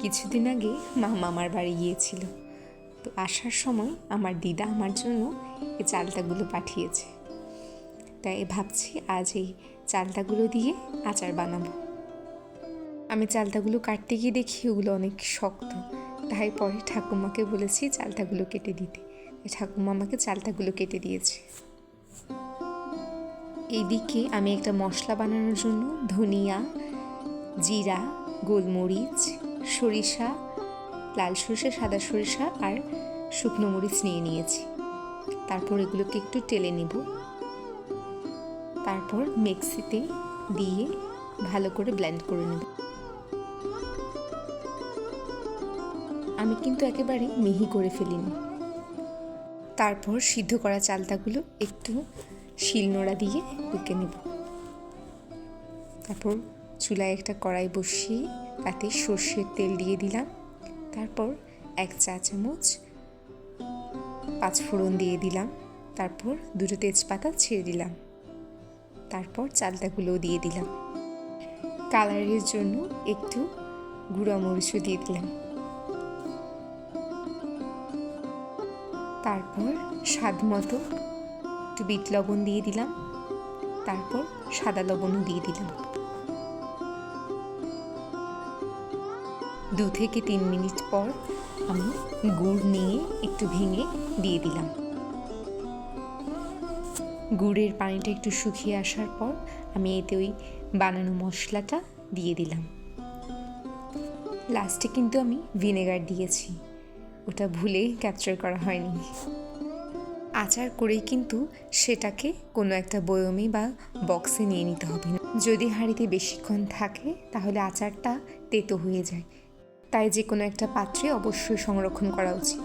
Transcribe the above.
কিছুদিন আগে মা মামার বাড়ি গিয়েছিল, তো আসার সময় আমার দিদা আমার জন্য এই চালতাগুলো পাঠিয়েছে। তাই ভাবছি আজ এই চালতাগুলো দিয়ে আচার বানাবো। আমি চালতাগুলো কাটতে গিয়ে দেখি ওগুলো অনেক শক্ত, তাই পরে ঠাকুমাকে বলেছি চালতাগুলো কেটে দিতে। ঠাকুমা আমাকে চালতাগুলো কেটে দিয়েছে। এইদিকে আমি একটা মশলা বানানোর জন্য ধনিয়া, জিরা, গোলমরিচ, সরিষা, লাল সরিষা, সাদা সরিষা আর শুকনো মরিচ নিয়েছি। তারপর এগুলোকে একটু টেলে নেব। তারপর মিক্সিতে দিয়ে ভালো করে ব্লেন্ড করে নেব। আমি কিন্তু একেবারে মিহি করে ফেলিনি। তারপর সিদ্ধ করা চালতাগুলো একটু শিলনোড়া দিয়ে কুকে নেব। তারপর চুলায় একটা কড়াই বসিয়ে তাতে সর্ষের তেল দিয়ে দিলাম। তারপর 1 চা চামচ পাঁচফোড়ন দিয়ে দিলাম। তারপর 2 তেজপাতা ছেড়ে দিলাম। তারপর চালতাগুলোও দিয়ে দিলাম। কালারের জন্য একটু গুঁড়া মরিচও দিয়ে দিলাম। তারপর স্বাদ মতো একটু বিট লবণ দিয়ে দিলাম। তারপর সাদা লবণও দিয়ে দিলাম। 2 থেকে 3 মিনিট পর আমি গুড় নিয়ে একটু ভেঙে দিয়ে দিলাম। গুড়ের পানিটা একটু শুকিয়ে আসার পর আমি এতে ওই বানানো মশলাটা দিয়ে দিলাম। লাস্টে কিন্তু আমি ভিনেগার দিয়েছি, ওটা ভুলে ক্যাপচার করা হয়নি। আচার করেই কিন্তু সেটাকে কোনো একটা বয়মে বা বক্সে নিয়ে নিতে হবে। যদি হাঁড়িতে বেশিক্ষণ থাকে তাহলে আচারটা তেতো হয়ে যায়, তাই যে কোনো একটা পাত্রে অবশ্যই সংরক্ষণ করা উচিত।